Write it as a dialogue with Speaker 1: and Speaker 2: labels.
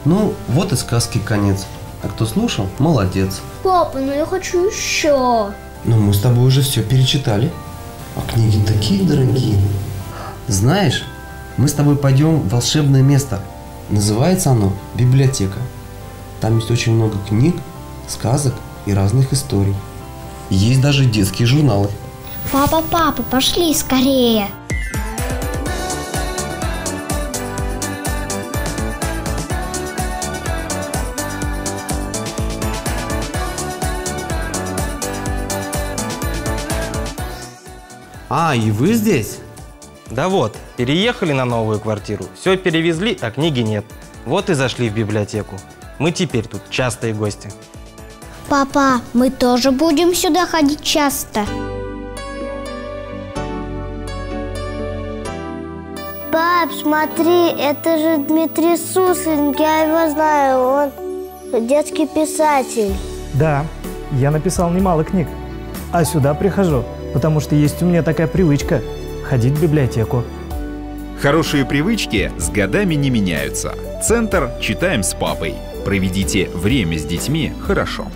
Speaker 1: Ну, вот и сказки конец. А кто слушал, молодец.
Speaker 2: Папа, ну я хочу еще.
Speaker 1: Но мы с тобой уже все перечитали. А книги такие дорогие. Знаешь, мы с тобой пойдем в волшебное место. Называется оно библиотека. Там есть очень много книг, сказок и разных историй. Есть даже детские журналы.
Speaker 2: Папа, пошли скорее.
Speaker 1: А, и вы здесь?
Speaker 3: Да вот, переехали на новую квартиру, все перевезли, а книги нет. Вот и зашли в библиотеку. Мы теперь тут частые гости.
Speaker 2: Папа, мы тоже будем сюда ходить часто. Пап, смотри, это же Дмитрий Суслин, я его знаю, он детский писатель.
Speaker 4: Да, я написал немало книг, а сюда прихожу, потому что есть у меня такая привычка – ходить в библиотеку.
Speaker 5: Хорошие привычки с годами не меняются. Центр «Читаем с папой». Проведите время с детьми хорошо.